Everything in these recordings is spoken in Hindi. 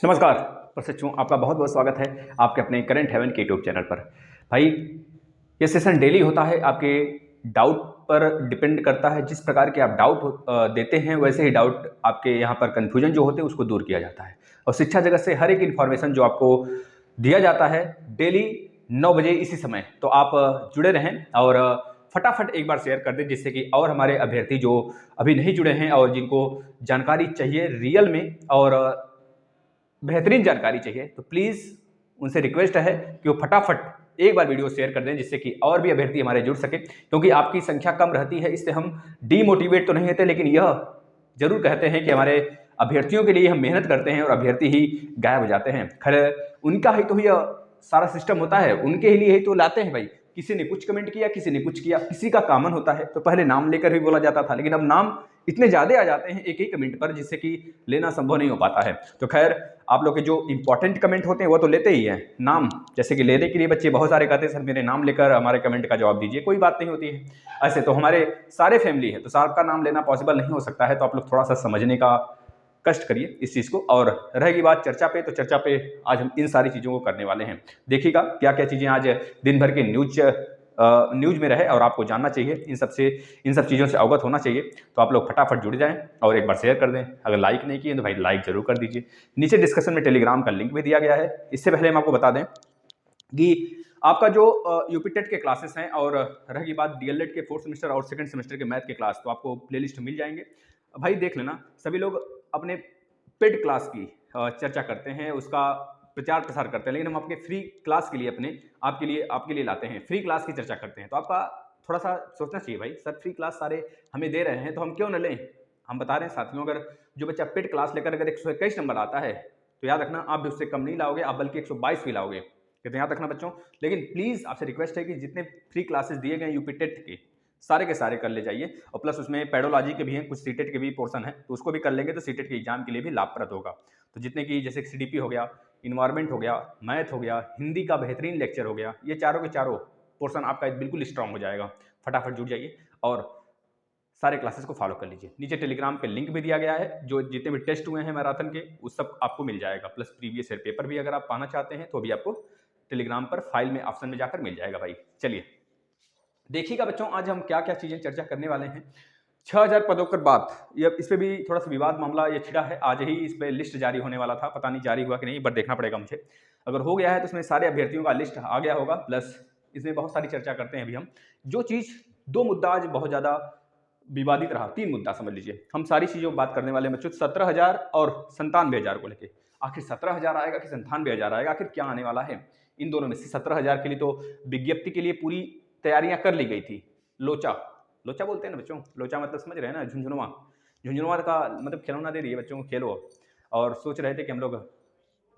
नमस्कार। प्रशिक्षु आपका बहुत बहुत स्वागत है आपके अपने करंट हेवन के यूट्यूब चैनल पर। भाई, ये सेशन डेली होता है। आपके डाउट पर डिपेंड करता है। जिस प्रकार के आप डाउट देते हैं वैसे ही डाउट आपके यहाँ पर कन्फ्यूजन जो होते हैं उसको दूर किया जाता है। और शिक्षा जगत से हर एक इन्फॉर्मेशन जो आपको दिया जाता है डेली 9 बजे इसी समय, तो आप जुड़े रहें और फटाफट एक बार शेयर कर दें, जिससे कि और हमारे अभ्यर्थी जो अभी नहीं जुड़े हैं और जिनको जानकारी चाहिए रियल में और बेहतरीन जानकारी चाहिए, तो प्लीज़ उनसे रिक्वेस्ट है कि वो फटाफट एक बार वीडियो शेयर कर दें, जिससे कि और भी अभ्यर्थी हमारे जुड़ सके। क्योंकि आपकी संख्या कम रहती है, इससे हम डीमोटिवेट तो नहीं होते, लेकिन यह जरूर कहते हैं कि हमारे अभ्यर्थियों के लिए हम मेहनत करते हैं और अभ्यर्थी ही गायब हो जाते हैं। खैर, उनका ही तो यह सारा सिस्टम होता है, उनके ही लिए ही तो लाते हैं भाई। किसी ने कुछ कमेंट किया, किसी ने कुछ किया, किसी का कॉमन होता है, तो पहले नाम लेकर भी बोला जाता था, लेकिन अब नाम इतने ज्यादा आ जाते हैं एक ही कमेंट पर, जिससे कि लेना संभव नहीं हो पाता है। तो खैर, आप लोग के जो इंपॉर्टेंट कमेंट होते हैं वो तो लेते ही हैं। नाम जैसे कि लेने के लिए बच्चे बहुत सारे कहते हैं सर मेरे नाम लेकर हमारे कमेंट का जवाब दीजिए, कोई बात नहीं होती है। ऐसे तो हमारे सारे फैमिली है, तो सबका नाम लेना पॉसिबल नहीं हो सकता है। तो आप लोग थोड़ा सा समझने का कष्ट करिए इस चीज़ को। और रहेगी बात चर्चा पे, तो चर्चा पे आज हम इन सारी चीज़ों को करने वाले हैं। देखिएगा क्या क्या चीज़ें आज दिन भर के न्यूज में रहे और आपको जानना चाहिए, इन सब चीज़ों से अवगत होना चाहिए। तो आप लोग फटाफट जुड़ जाएं और एक बार शेयर कर दें। अगर लाइक नहीं किए तो भाई लाइक जरूर कर दीजिए। नीचे डिस्कशन में टेलीग्राम का लिंक भी दिया गया है। इससे पहले हम आपको बता दें कि आपका जो यूपी टेट के क्लासेस हैं और रही बात डीएलएड के 4th सेमेस्टर और 2nd सेमेस्टर के मैथ के क्लास, तो आपको प्लेलिस्ट मिल जाएंगे। भाई देख लेना, सभी लोग अपने पेड क्लास की चर्चा करते हैं, उसका प्रचार प्रसार करते हैं, लेकिन हम आपके फ्री क्लास के लिए आपके लिए लाते हैं, फ्री क्लास की चर्चा करते हैं। तो आपका थोड़ा सा सोचना चाहिए भाई, सर फ्री क्लास सारे हमें दे रहे हैं तो हम क्यों न लें। हम बता रहे हैं साथियों, अगर जो बच्चा पेड क्लास लेकर अगर 121 नंबर आता है तो याद रखना आप भी उससे कम नहीं लाओगे, आप बल्कि 122 भी लाओगे। कहते हैं याद रखना बच्चों। लेकिन प्लीज आपसे रिक्वेस्ट है कि जितने फ्री क्लासेस दिए गए यूपी टेट के सारे कर ले जाइए। और प्लस उसमें पेडोलॉजी के भी हैं, कुछ सीटेट के भी पोर्शन है, तो उसको भी कर लेंगे तो सीटेट के एग्जाम के लिए भी लाभप्रद होगा। तो जितने की जैसे सीडीपी हो गया, इन्वायरमेंट हो गया, मैथ हो गया, हिंदी का बेहतरीन लेक्चर हो गया, ये चारों के चारों पोर्शन आपका बिल्कुल स्ट्रांग हो जाएगा। फटाफट जुड़ जाइए और सारे क्लासेस को फॉलो कर लीजिए। नीचे टेलीग्राम पे लिंक भी दिया गया है, जो जितने भी टेस्ट हुए हैं मैराथन के वो सब आपको मिल जाएगा। प्लस प्रीवियस ईयर पेपर भी अगर आप पाना चाहते हैं तो भी आपको टेलीग्राम पर फाइल में ऑप्शन में जाकर मिल जाएगा भाई। चलिए देखिएगा बच्चों, आज हम क्या क्या चीजें चर्चा करने वाले हैं। 6000 पदों पर बात, ये इस पे भी थोड़ा सा विवाद मामला ये छिड़ा है। आज ही इस पे लिस्ट जारी होने वाला था, पता नहीं जारी हुआ कि नहीं, पर देखना पड़ेगा मुझे। अगर हो गया है तो इसमें सारे अभ्यर्थियों का लिस्ट आ गया होगा। प्लस इसमें बहुत सारी चर्चा करते हैं अभी हम। जो चीज, दो मुद्दा आज बहुत ज्यादा विवादित रहा, 3 मुद्दा समझ लीजिए, हम सारी चीजों बात करने वाले हैं बच्चों। 17,000 और 97,000 को लेकर, आखिर 17,000 आएगा कि 97,000 आएगा, आखिर क्या आने वाला है इन दोनों में से। 17,000 के लिए तो विज्ञप्ति के लिए पूरी तैयारियां कर ली गई थी। लोचा लोचा बोलते हैं ना बच्चों, लोचा मतलब समझ रहे हैं ना, झुंझुनुआ। झुंझुनुआ का मतलब खिलौना दे दिए बच्चों को, खेलो। और सोच रहे थे कि हम लोग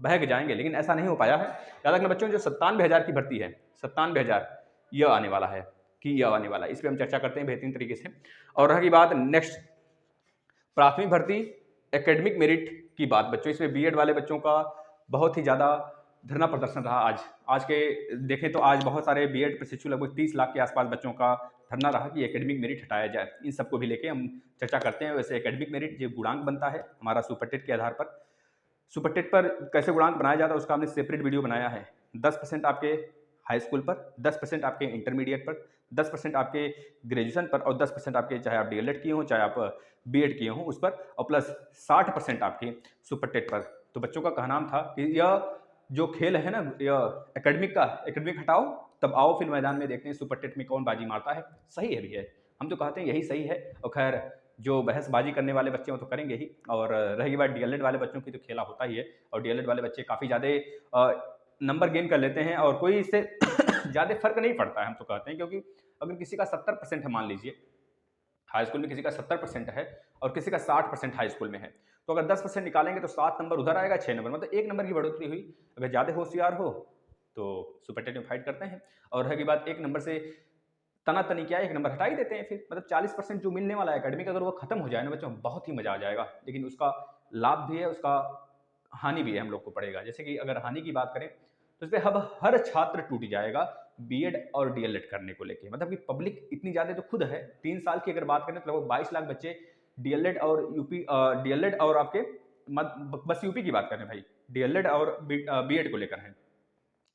बहक जाएंगे, लेकिन ऐसा नहीं हो पाया है। याद रखना बच्चों, जो 97,000 की भर्ती है, 97,000 यह आने वाला है कि यह आने वाला है, इस पर हम चर्चा करते हैं बेहतरीन तरीके से। और रही बात नेक्स्ट प्राथमिक भर्ती एकेडमिक मेरिट की बात बच्चों, इसमें बीएड वाले बच्चों का बहुत ही ज़्यादा धरना प्रदर्शन रहा। आज के देखें तो आज बहुत सारे बीएड प्रशिक्षु, लगभग 30 लाख के आसपास बच्चों का धरना रहा कि एकेडमिक मेरिट हटाया जाए। इन सबको भी लेके हम चर्चा करते हैं। वैसे एकेडमिक मेरिट जो गुणांक बनता है हमारा सुपर टेट के आधार पर, सुपर टेट पर कैसे गुणांक बनाया जाता है उसका हमने सेपरेट वीडियो बनाया है। 10% आपके हाई स्कूल पर, 10% आपके इंटरमीडिएट पर, 10% आपके ग्रेजुएशन पर और 10% आपके चाहे आप डीएलएड किए हों चाहे आप बीएड किए हों उस पर, और प्लस 60% आपके सुपर टेट पर। तो बच्चों का कहना था कि यह जो खेल है ना, यह एकेडमिक हटाओ, तब आओ फिर मैदान में देखते हैं सुपर टेट में कौन बाजी मारता है। सही है भी है, हम तो कहते हैं यही सही है। और खैर जो बहसबाजी करने वाले बच्चे हैं वो तो करेंगे ही। और रही बात डीएलएड वाले बच्चों की, तो खेला होता ही है। और डीएलएड वाले बच्चे काफ़ी ज़्यादा नंबर गेन कर लेते हैं और कोई इससे ज़्यादा फर्क नहीं पड़ता है, हम तो कहते हैं। क्योंकि अगर किसी का 70% है, मान लीजिए हाई स्कूल में किसी का 70% है और किसी का 60% हाई स्कूल में है, तो अगर 10% निकालेंगे तो 7 नंबर उधर आएगा, 6 नंबर, मतलब 1 नंबर की बढ़ोतरी हुई। अगर ज़्यादा होशियार हो तो सुपर टेट में फाइट करते हैं। और रही बात 1 नंबर से तना तनी क्या, 1 नंबर हटा ही देते हैं फिर। मतलब 40% जो मिलने वाला है एकेडमिक, अगर वो खत्म हो जाए ना बच्चों, बहुत ही मजा आ जाएगा। लेकिन उसका लाभ भी है, उसका हानि भी है, हम लोग को पड़ेगा। जैसे कि अगर हानि की बात करें तो इस पर अब हर छात्र टूट जाएगा बीएड और डीएलएड करने को लेके। मतलब कि पब्लिक इतनी ज्यादा तो खुद है, 3 साल की अगर बात करें तो लगभग 22 लाख बच्चे डीएलएड और आपके बस यूपी की बात कर रहे हैं भाई, डीएलएड और बीएड को लेकर है,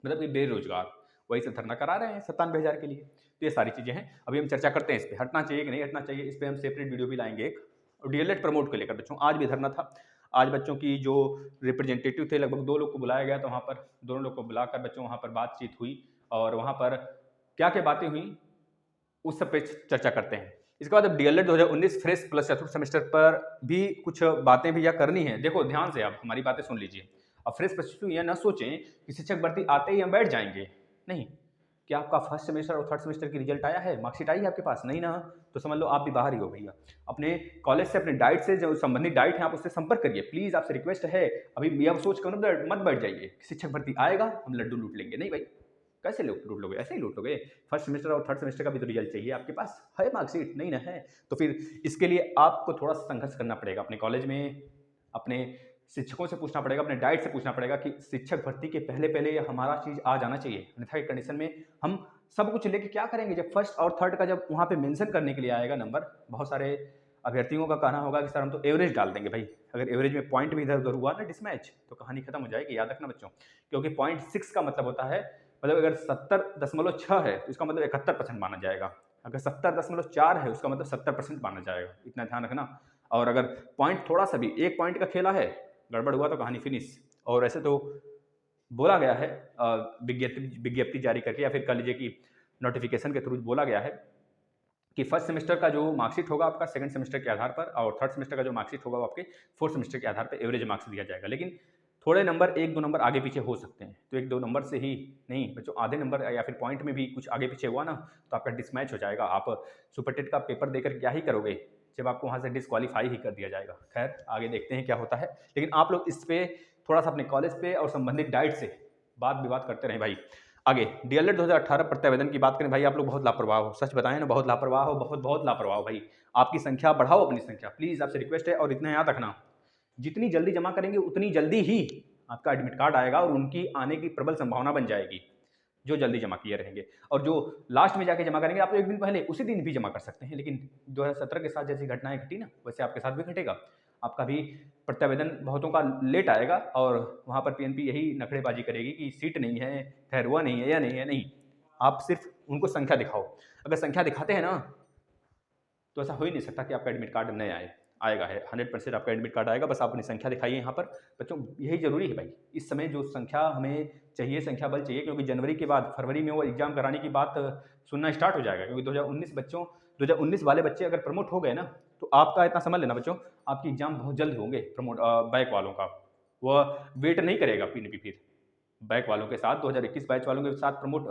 मतलब कि बेरोजगार वही से धरना करा रहे हैं 97,000 के लिए। तो ये सारी चीज़ें हैं, अभी हम चर्चा करते हैं इस पे, हटना चाहिए कि नहीं हटना चाहिए, इस पे हम सेपरेट वीडियो भी लाएंगे एक। और डीएलएड प्रमोट को लेकर बच्चों आज भी धरना था। आज बच्चों की जो रिप्रेजेंटेटिव थे, लगभग 2 लोग को बुलाया गया था वहाँ पर, दोनों लोग को बुलाकर बच्चों वहाँ पर बातचीत हुई और वहाँ पर क्या-क्या बातें हुई उस सब पे चर्चा करते हैं। इसके बाद अब डीएलएड 2019 फ्रेश प्लस चतुर्थ सेमेस्टर पर भी कुछ बातें भैया करनी है। देखो ध्यान से आप हमारी बातें सुन लीजिए। अब फ्रेश प्लस टू ये ना सोचें कि शिक्षक भर्ती आते ही हम बैठ जाएंगे, नहीं। क्या आपका फर्स्ट सेमेस्टर और थर्ड सेमेस्टर की रिजल्ट आया है, मार्कशीट आई है आपके पास? नहीं ना, तो समझ लो आप भी बाहर ही हो भैया। अपने कॉलेज से, अपने डाइट से जो संबंधित डाइट है आप उससे संपर्क करिए, प्लीज आपसे रिक्वेस्ट है। अभी ये सोच कर मत बैठ जाइए शिक्षक भर्ती आएगा हम लड्डू लूट लेंगे, नहीं भाई। कैसे लूट लोगे? ऐसे ही लूट लोगे? फर्स्ट सेमेस्टर और थर्ड सेमेस्टर का भी तो रिजल्ट चाहिए, आपके पास है मार्कशीट? नहीं ना है, तो फिर इसके लिए आपको थोड़ा सा संघर्ष करना पड़ेगा अपने कॉलेज में, अपने शिक्षकों से पूछना पड़ेगा, अपने डाइट से पूछना पड़ेगा कि शिक्षक भर्ती के पहले पहले हमारा चीज़ आ जाना चाहिए। अन्यथा की कंडीशन में हम सब कुछ लेके क्या करेंगे? जब फर्स्ट और थर्ड का जब वहाँ पे मेंशन करने के लिए आएगा नंबर, बहुत सारे अभ्यर्थियों का कहना होगा कि सर हम तो एवरेज डाल देंगे भाई। अगर एवरेज में पॉइंट भी इधर उधर हुआ ना डिसमैच, तो कहानी खत्म हो जाएगी, याद रखना बच्चों। क्योंकि 0.6 का मतलब होता है, मतलब अगर 70.6 है तो इसका मतलब 71% माना जाएगा, अगर 70.4 है उसका मतलब 70% माना जाएगा, इतना ध्यान रखना। और अगर पॉइंट थोड़ा सा भी, एक पॉइंट का खेला है, गड़बड़ हुआ तो कहानी फिनिश। और ऐसे तो बोला गया है विज्ञप्ति जारी करके, या फिर कह लीजिए कि नोटिफिकेशन के थ्रू बोला गया है कि फर्स्ट सेमेस्टर का जो मार्कशीट होगा आपका सेकंड सेमेस्टर के आधार पर, और थर्ड सेमेस्टर का जो मार्कशीट होगा वो आपके फोर्थ सेमेस्टर के आधार पर एवरेज मार्क्स दिया जाएगा। लेकिन थोड़े नंबर, 1-2 नंबर आगे पीछे हो सकते हैं, तो 1-2 नंबर से ही नहीं बच्चों, आधे नंबर या फिर पॉइंट में भी कुछ आगे पीछे हुआ ना तो आपका डिसमैच हो जाएगा। आप सुपर टेट का पेपर देकर क्या ही करोगे जब आपको वहाँ से डिसक्वालीफाई ही कर दिया जाएगा। खैर आगे देखते हैं क्या होता है, लेकिन आप लोग इस पे थोड़ा सा अपने कॉलेज पे और संबंधित डाइट से बात विवाद करते रहे भाई। आगे डीएलएड 2018 प्रत्यावेदन की बात करें भाई, आप लोग बहुत लापरवाह हो, सच बताएं ना, बहुत लापरवाह हो, बहुत बहुत लापरवाह हो भाई। आपकी संख्या बढ़ाओ, अपनी संख्या प्लीज, आपसे रिक्वेस्ट है। और इतना याद रखना, जितनी जल्दी जमा करेंगे उतनी जल्दी ही आपका एडमिट कार्ड आएगा और उनकी आने की प्रबल संभावना बन जाएगी, जो जल्दी जमा किए रहेंगे। और जो लास्ट में जाके जमा करेंगे, आप तो एक दिन पहले उसी दिन भी जमा कर सकते हैं, लेकिन 2017 के साथ जैसी घटनाएं घटी ना, वैसे आपके साथ भी घटेगा। आपका भी प्रत्यावेदन बहुतों का लेट आएगा और वहाँ पर पीएनपी यही नखड़ेबाजी करेगी कि सीट नहीं है, खैर हुआ नहीं है या नहीं है। नहीं, आप सिर्फ उनको संख्या दिखाओ। अगर संख्या दिखाते हैं ना तो ऐसा हो ही नहीं सकता कि आपका एडमिट कार्ड नहीं आएगा है। 100% आपका एडमिट कार्ड आएगा, बस आप अपनी संख्या दिखाइए यहाँ पर। बच्चों यही जरूरी है भाई, इस समय जो संख्या हमें चाहिए, संख्या बल चाहिए, क्योंकि जनवरी के बाद फरवरी में वो एग्जाम कराने की बात सुनना स्टार्ट हो जाएगा। क्योंकि 2019 वाले बच्चे अगर प्रमोट हो गए ना, तो आपका इतना समझ लेना बच्चों, आपकी एग्जाम बहुत जल्द होंगे प्रमोट। बैक वालों का वह वेट नहीं करेगा पीएनपी, फिर बैक वालों के साथ 2021 बैच वालों के साथ प्रमोट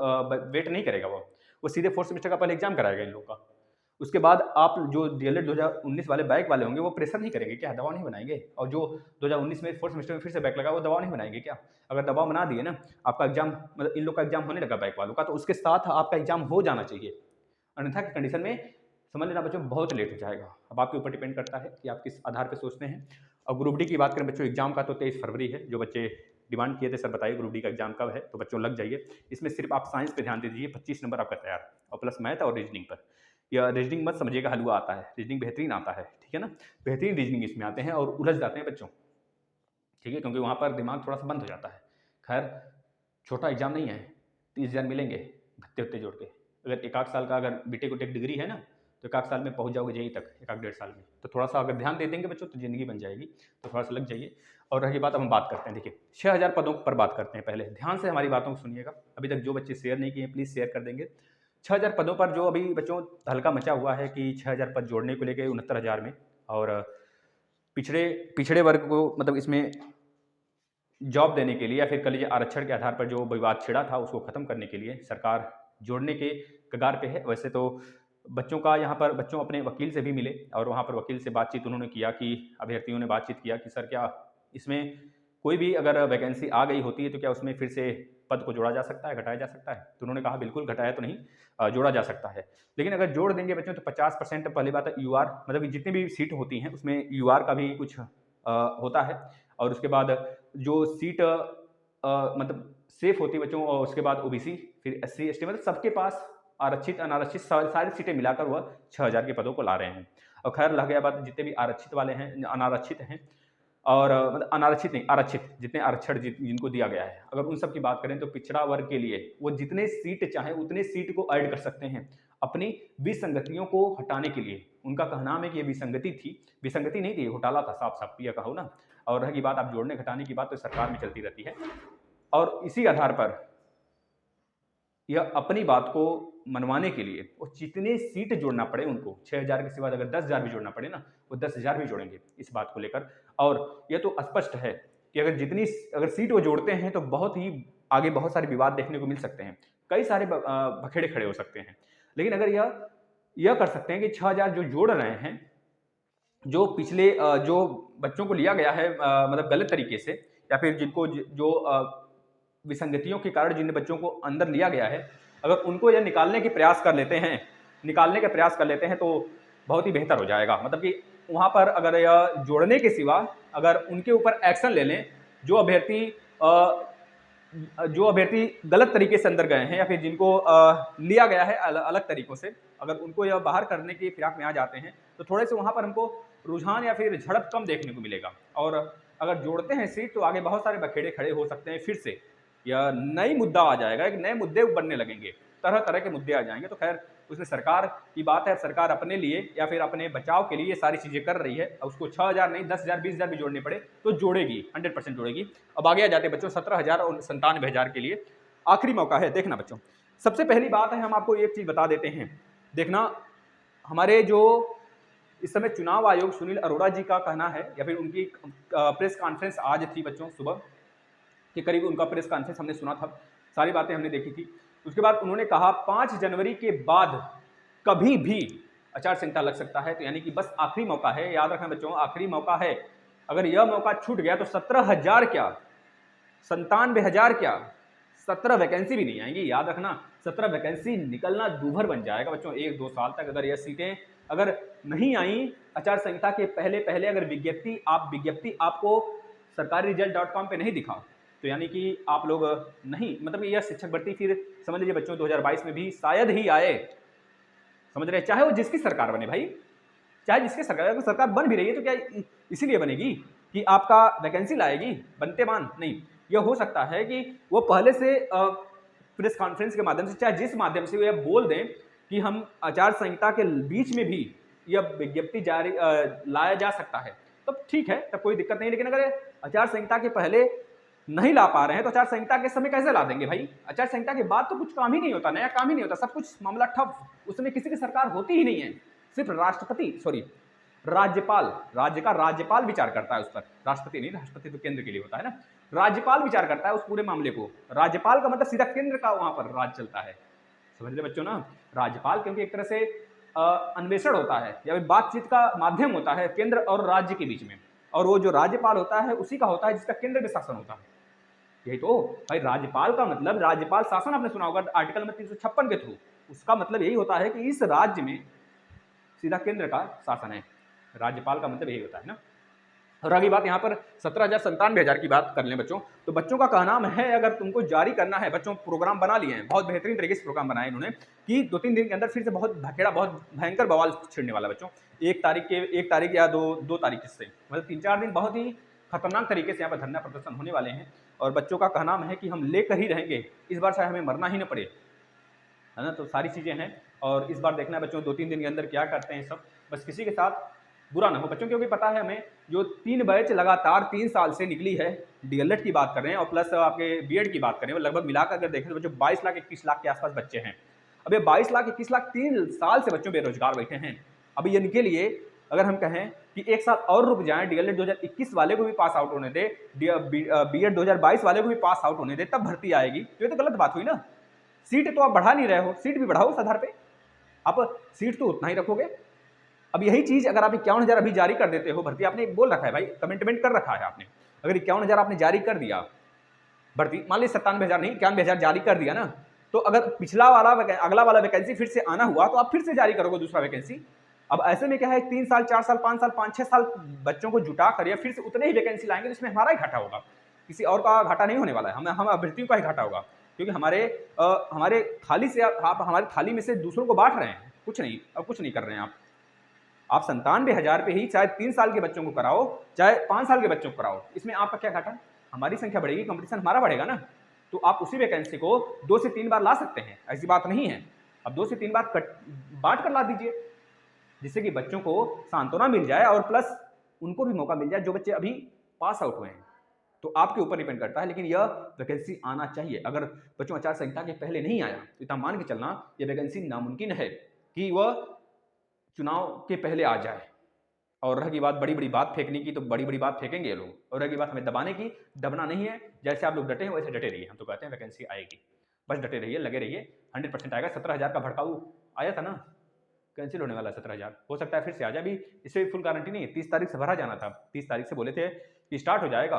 वेट नहीं करेगा, वो सीधे फोर्थ सेमेस्टर का पहले एग्जाम कराएगा इन लोग का। उसके बाद आप जो डीएलएड 2019 वाले बैक वाले होंगे वो प्रेशर नहीं करेंगे क्या, दबाव नहीं बनाएंगे? और जो 2019 में फोर्थ सेमेस्टर में फिर से बैक लगा वो दबाव नहीं बनाएंगे क्या? अगर दबाव बना दिए ना, आपका एग्जाम, मतलब इन लोग का एग्जाम होने लगा बैक वालों का, तो उसके साथ आपका एग्जाम हो जाना चाहिए। अन्यथा की कंडीशन में समझ लेना बच्चों बहुत लेट हो जाएगा। अब आपके ऊपर डिपेंड करता है कि आप किस आधार पर सोचते हैं। और ग्रुप डी की बात करें बच्चों, एग्जाम का तो 23 फरवरी है। जो बच्चे डिमांड किए थे सर बताइए ग्रुप डी का एग्जाम कब है, तो बच्चों लग जाइए। इसमें सिर्फ आप साइंस पे ध्यान दे दीजिए, 25 नंबर आपका तैयार, और प्लस मैथ और रीजनिंग पर। या रीजनिंग मत समझिएगा हलवा आता है, रीजनिंग बेहतरीन आता है, ठीक है ना। बेहतरीन रीजनिंग इसमें आते हैं और उलझ जाते हैं बच्चों, ठीक है, क्योंकि वहाँ पर दिमाग थोड़ा सा बंद हो जाता है। खैर छोटा एग्जाम नहीं है, 30,000 मिलेंगे भत्ते उत्ते जोड़ के। अगर 1 आध साल का अगर बीटेक वोटेक डिग्री है ना, तो 1 आध साल में पहुँच जाओगे जेई तक, 1 आध 1.5 साल में। तो थोड़ा सा अगर ध्यान दे देंगे बच्चों तो ज़िंदगी बन जाएगी, तो थोड़ा सा लग जाइए। और रही बात, अब हम बात करते हैं, देखिए 6000 पदों पर बात करते हैं। पहले ध्यान से हमारी बातों को सुनिएगा, अभी तक जो बच्चे शेयर नहीं किए प्लीज़ शेयर कर देंगे। 6000 पदों पर जो अभी बच्चों हल्का मचा हुआ है कि 6000 पद जोड़ने को लेके 69,000 में, और पिछड़े वर्ग को मतलब इसमें जॉब देने के लिए, या फिर कह लीजिए आरक्षण के आधार पर जो विवाद छिड़ा था उसको खत्म करने के लिए सरकार जोड़ने के कगार पे है। वैसे तो बच्चों का यहाँ पर, बच्चों अपने वकील से भी मिले और वहाँ पर वकील से बातचीत उन्होंने किया कि अभ्यर्थियों ने बातचीत किया कि सर क्या इसमें कोई भी अगर वैकेंसी आ गई होती है तो क्या उसमें फिर से पद को जोड़ा जा सकता है, घटाया जा सकता है? तो उन्होंने कहा बिल्कुल घटाया तो नहीं, जोड़ा जा सकता है। लेकिन अगर जोड़ देंगे बच्चों तो 50%, पहली बात है यूआर, मतलब जितनी भी सीट होती हैं उसमें यूआर का भी कुछ होता है। और उसके बाद जो सीट मतलब सेफ होती है बच्चों, और उसके बाद ओबीसी, फिर एससी एसटी, मतलब सबके पास आरक्षित अनारक्षित सारी सीटें मिलाकर वह 6000 के पदों को ला रहे हैं। और खैर रह गया बात जितने भी आरक्षित वाले हैं, अनारक्षित हैं, और मतलब अनारक्षित नहीं, आरक्षित, जितने आरक्षण जिनको दिया गया है, अगर उन सब की बात करें तो पिछड़ा वर्ग के लिए वो जितने सीट चाहें उतने सीट को ऐड कर सकते हैं अपनी विसंगतियों को हटाने के लिए। उनका कहना है कि ये विसंगति थी, विसंगति नहीं थी, घोटाला था, साफ साफ यह कहो ना। और रही बात आप जोड़ने घटाने की बात, तो सरकार में चलती रहती है, और इसी आधार पर यह अपनी बात को मनवाने के लिए वो जितने सीट जोड़ना पड़े उनको, 6,000 के सिवा अगर 10,000 भी जोड़ना पड़े ना, वो 10,000 भी जोड़ेंगे इस बात को लेकर। और यह तो स्पष्ट है कि अगर सीट वो जोड़ते हैं तो बहुत ही आगे बहुत सारे विवाद देखने को मिल सकते हैं, कई सारे बखेड़े खड़े हो सकते हैं। लेकिन अगर यह कर सकते हैं कि 6,000 जो जोड़ रहे हैं, जो पिछले जो बच्चों को लिया गया है मतलब गलत तरीके से, या फिर जिनको जो विसंगतियों के कारण जिन बच्चों को अंदर लिया गया है, अगर उनको यह निकालने के प्रयास कर लेते हैं तो बहुत ही बेहतर हो जाएगा। मतलब कि वहाँ पर अगर यह जोड़ने के सिवा अगर उनके ऊपर एक्शन ले लें, जो अभ्यर्थी गलत तरीके से अंदर गए हैं या फिर जिनको लिया गया है अलग तरीकों से, अगर उनको यह बाहर करने की फिराक में आ जाते हैं तो थोड़े से वहाँ पर हमको रुझान या फिर झड़प कम देखने को मिलेगा। और अगर जोड़ते हैं सीट तो आगे बहुत सारे बखेड़े खड़े हो सकते हैं, फिर से यह नई मुद्दा आ जाएगा, एक नए मुद्दे बनने लगेंगे, तरह तरह के मुद्दे आ जाएंगे। तो खैर उसमें सरकार की बात है, सरकार अपने लिए या फिर अपने बचाव के लिए ये सारी चीजें कर रही है। उसको 6,000 नहीं 10,000 20,000 भी जोड़ने पड़े तो जोड़ेगी, 100% जोड़ेगी। अब आगे आ जाते हैं बच्चों 17,000 और 97,000 के लिए आखिरी मौका है। देखना बच्चों, सबसे पहली बात है, हम आपको एक चीज बता देते हैं, देखना हमारे जो इस समय चुनाव आयोग सुनील अरोड़ा जी का कहना है, या फिर उनकी प्रेस कॉन्फ्रेंस आज थी बच्चों सुबह के करीब, उनका प्रेस कॉन्फ्रेंस हमने सुना था, सारी बातें हमने देखी थी। उसके बाद उन्होंने कहा 5 जनवरी के बाद कभी भी आचार संहिता लग सकता है, तो यानी कि बस आखिरी मौका है, याद रखना बच्चों, आखिरी मौका है। अगर यह मौका छूट गया तो 17,000 क्या 97,000 क्या 17 वैकेंसी भी नहीं आएंगी, याद रखना। 17 वैकेंसी निकलना दूभर बन जाएगा बच्चों 1-2 साल तक, अगर यह सीटें अगर नहीं आई आचार संहिता के पहले अगर विज्ञप्ति आपको सरकारी रिजल्ट.com पे नहीं दिखा, तो यानी कि आप लोग नहीं, मतलब यह शिक्षक भर्ती फिर समझ लीजिए बच्चों 2022 में भी शायद ही आए, समझ रहे हैं, चाहे वो जिसकी सरकार बने भाई, चाहे जिसकी सरकार, अगर सरकार बन भी रही है तो क्या इसीलिए बनेगी कि आपका वैकेंसी लाएगी, बनते मान नहीं। यह हो सकता है कि वो पहले से प्रेस कॉन्फ्रेंस के माध्यम से, चाहे जिस माध्यम से, वो यह बोल दें कि हम आचार संहिता के बीच में भी यह विज्ञप्ति जारी लाया जा सकता है, तब ठीक है, तब कोई दिक्कत नहीं। लेकिन अगर आचार संहिता के पहले नहीं ला पा रहे हैं तो आचार संहिता के समय कैसे ला देंगे भाई? आचार संहिता के बाद तो कुछ काम ही नहीं होता, नया काम ही नहीं होता, सब कुछ मामला ठप, उसमें किसी की सरकार होती ही नहीं है, सिर्फ राज्यपाल विचार करता है उस पर, राष्ट्रपति नहीं, राष्ट्रपति तो केंद्र के लिए होता है ना, राज्यपाल विचार करता है उस पूरे मामले को। राज्यपाल का मतलब सीधा केंद्र का वहां पर राज चलता है, समझ ले बच्चों ना। राज्यपाल क्योंकि एक तरह से अन्वेषण होता है या बातचीत का माध्यम होता है केंद्र और राज्य के बीच में, और वो जो राज्यपाल होता है उसी का होता है जिसका केंद्र में शासन होता है। यही तो भाई, राज्यपाल का मतलब, राज्यपाल शासन आपने सुना होगा आर्टिकल नंबर 356 के थ्रू, उसका मतलब यही होता है कि इस राज्य में सीधा केंद्र का शासन है, राज्यपाल का मतलब यही होता है ना। और आगे बात यहाँ पर 17,000 97,000 की बात कर लें बच्चों, तो बच्चों का कहना है अगर तुमको जारी करना है, बच्चों प्रोग्राम बना लिए हैं, बहुत बेहतरीन तरीके से प्रोग्राम बनाए इन्होंने कि 2-3 दिन के अंदर फिर से बहुत भखेड़ा, बहुत भयंकर बवाल छिड़ने वाला बच्चों। 1 तारीख या 2 तारीख से, मतलब 3-4 दिन बहुत ही खतरनाक तरीके से यहाँ पर धरना प्रदर्शन होने वाले हैं। और बच्चों का कहना है कि हम लेकर ही रहेंगे, इस बार चाहे हमें मरना ही न पड़े, है ना। तो सारी चीज़ें हैं, और इस बार देखना है बच्चों 2-3 दिन के अंदर क्या करते हैं सब, बस किसी के साथ बुरा ना हो बच्चों, क्योंकि पता है हमें जो 3 बैच लगातार 3 साल से निकली है, डीएलएड की बात कर रहे हैं और प्लस आपके बीएड की बात करें, वो लगभग मिलाकर अगर देखें तो बच्चों 22 लाख 21 लाख के आसपास बच्चे हैं। अब ये 22 लाख 21 लाख 3 साल से बच्चों बेरोजगार बैठे हैं। अब इनके लिए अगर हम कहें कि 1 साल और रुक जाएं, डीएलएड 2021 वाले को भी पास आउट होने दे, बीएड 2022 वाले को भी पास आउट होने दे, तब भर्ती आएगी, तो ये तो गलत बात हुई ना। सीट तो आप बढ़ा नहीं रहे हो, सीट भी बढ़ाओ उस आधार पे, आप सीट तो उतना ही रखोगे। अब यही चीज अगर आप 51,000 अभी जारी कर देते हो भर्ती, आपने बोल रखा है भाई, कमिटमेंट कर रखा है आपने, अगर 51,000 आपने जारी कर दिया भर्ती, मान लीजिए 97,000 नहीं 91,000 जारी कर दिया ना, तो अगर अगला वाला वैकेंसी फिर से आना हुआ तो आप फिर से जारी करोगे दूसरा वैकेंसी। अब ऐसे में क्या है, 3 साल 4 साल 5 साल 5-6 साल बच्चों को जुटा कर या फिर से उतने ही वैकेंसी लाएंगे, तो इसमें हमारा ही घाटा होगा, किसी और का घाटा नहीं होने वाला है, हम अभ्यर्थियों का ही घाटा होगा, क्योंकि हमारे थाली से आप हमारी थाली में से दूसरों को बांट रहे हैं, कुछ नहीं, अब कुछ नहीं कर रहे हैं आप। आप 97,000 पे ही चाहे 3 साल के बच्चों को कराओ चाहे 5 साल के बच्चों को कराओ, इसमें आपका क्या घाटा? हमारी संख्या बढ़ेगी, कंपटीशन हमारा बढ़ेगा ना। तो आप उसी वैकेंसी को 2 से 3 बार ला सकते हैं, ऐसी बात नहीं है। अब 2 से 3 बार बांट कर ला दीजिए, जिससे कि बच्चों को सांत्वना मिल जाए और प्लस उनको भी मौका मिल जाए जो बच्चे अभी पास आउट हुए हैं। तो आपके ऊपर डिपेंड करता है, लेकिन यह वैकेंसी आना चाहिए। अगर बच्चों आचार संहिता के पहले नहीं आया तो इतना मान के चलना यह वैकेंसी नामुमकिन है कि वह चुनाव के पहले आ जाए। और रही बात बड़ी बड़ी बात फेंकने की, तो बड़ी बड़ी बात फेंकेंगे ये लोग। और रही बात हमें दबाने की, दबना नहीं है। जैसे आप लोग डटे हैं वैसे डटे रहिए, हम तो कहते हैं वैकेंसी आएगी, बस डटे रहिए, लगे रहिए, 100% आएगा। 17,000 का भड़काऊ आया था ना, कैंसिल होने वाला 17,000, हो सकता है फिर से आ जाए। अभी इससे फुल गारंटी नहीं है, 30 तारीख से भरा जाना था, 30 तारीख से बोले थे कि स्टार्ट हो जाएगा।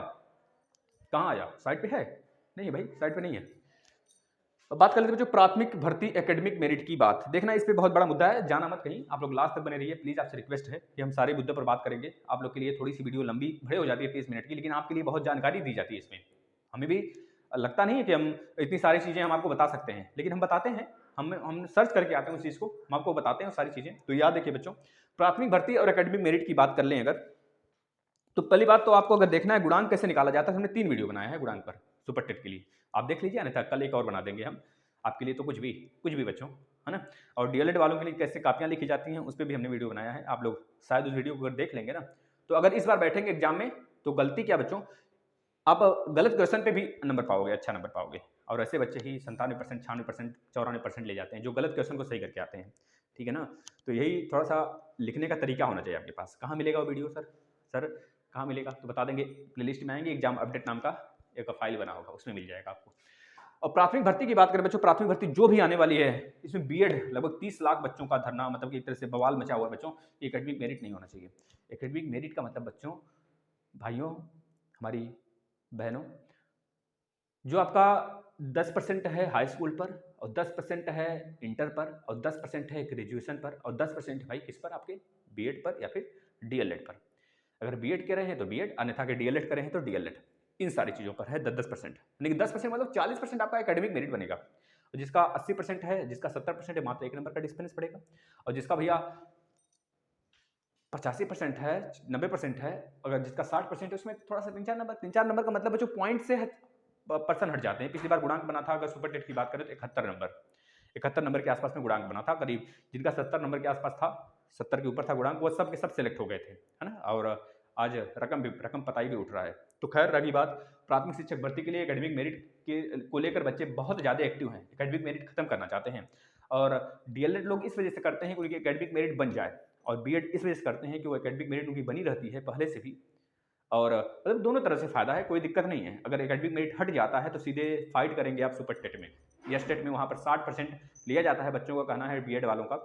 कहाँ आया? साइट पे है? नहीं है भाई, साइट पे नहीं है। अब बात कर लेते हैं जो प्राथमिक भर्ती एकेडमिक मेरिट की बात, देखना इस पे बहुत बड़ा मुद्दा है, जाना मत कहीं, आप लोग लास्ट तक बने रहिए प्लीज। आपसे रिक्वेस्ट है कि हम सारे मुद्दों पर बात करेंगे। आप लोग के लिए थोड़ी सी वीडियो लंबी भड़े हो जाती है 30 मिनट की, लेकिन आपके लिए बहुत जानकारी दी जाती है इसमें। हमें भी लगता नहीं है कि हम इतनी सारी चीजें हम आपको बता सकते हैं, लेकिन हम बताते हैं, हम सर्च करके आते हैं उस चीज को, हम आपको बताते हैं सारी चीजें। तो याद रखिए बच्चों, प्राथमिक भर्ती और एकेडमिक मेरिट की बात कर लें अगर, तो पहली बात तो आपको अगर देखना है गुणांक कैसे निकाला जाता है, हमने 3 वीडियो बनाया है गुणांक पर सुपर टेट के लिए, आप देख लीजिए, अन्यथा कल एक और बना देंगे हम आपके लिए। तो कुछ भी बच्चों, है ना। और डीएलएड वालों के लिए कैसे कापियां लिखी जाती हैं उस पर भी हमने वीडियो बनाया है, आप लोग शायद उस वीडियो को अगर देख लेंगे ना, तो अगर इस बार बैठेंगे एग्जाम में तो गलती क्या बच्चों, आप गलत क्वेश्चन पे भी नंबर पाओगे, अच्छा नंबर पाओगे। और ऐसे बच्चे ही 97%, 96%, 94% ले जाते हैं जो गलत क्वेश्चन को सही करके आते हैं, ठीक है ना। तो यही थोड़ा सा लिखने का तरीका होना चाहिए आपके पास। कहाँ मिलेगा वो वीडियो सर कहाँ मिलेगा? तो बता देंगे, प्लेलिस्ट में आएंगे, एग्जाम अपडेट नाम का एक फाइल बना होगा, उसमें मिल जाएगा आपको। और प्राथमिक भर्ती की बात करें बच्चों, प्राथमिक भर्ती जो भी आने वाली है, इसमें बीएड लगभग 30 लाख बच्चों का धरना, मतलब कि एक तरह से बवाल मचा हुआ है बच्चों। एकेडमिक मेरिट नहीं होना चाहिए। एकेडमिक मेरिट का मतलब बच्चों, भाइयों, हमारी बहनों, जो आपका 10% है हाई स्कूल पर, और 10% है इंटर पर, और 10% है ग्रेजुएशन पर, और 10% है भाई किस पर? आपके बीएड पर या फिर डीएलएड पर। अगर बीएड कर रहे हैं तो बीएड, अन्यथा के डीएलएड कर रहे हैं तो डीएलएड। इन सारी चीज़ों पर है 10-10%, लेकिन 10% मतलब 40% आपका एकेडमिक मेरिट बनेगा। और जिसका 80% है, जिसका 70% है, मात्र 1 नंबर का डिफरेंस पड़ेगा। और जिसका भैया 85% है, 90% है, अगर जिसका 60% है, उसमें थोड़ा सा 3-4 नंबर का मतलब बच्चों पॉइंट से पर्सन हट जाते हैं। पिछली बार गुणांक बना था, अगर सुपर टेट की बात करें तो 71 नंबर के आसपास में गुणांक बना था करीब। जिनका 70 नंबर के आसपास था, 70 के ऊपर था गुणांक, वो सब के सब सेलेक्ट हो गए थे, है ना। और आज रकम पताई भी उठ रहा है। तो खैर रही बात, प्राथमिक शिक्षक भर्ती के लिए एकेडमिक मेरिट के को लेकर बच्चे बहुत ज़्यादा एक्टिव हैं, एकेडमिक मेरिट खत्म करना चाहते हैं। और डीएलएड लोग इस वजह से करते हैं कि उनकी एकेडमिक मेरिट बन जाए, और बीएड इस वजह से करते हैं कि वो एकेडमिक मेरिट उनकी बनी रहती है पहले से भी। और मतलब दोनों तरह से फायदा है, कोई दिक्कत नहीं है। अगर एकेडमिक मेरिट हट जाता है तो सीधे फाइट करेंगे आप सुपर टेट में या स्टेट में, वहाँ पर 60% लिया जाता है। बच्चों का कहना है बीएड वालों का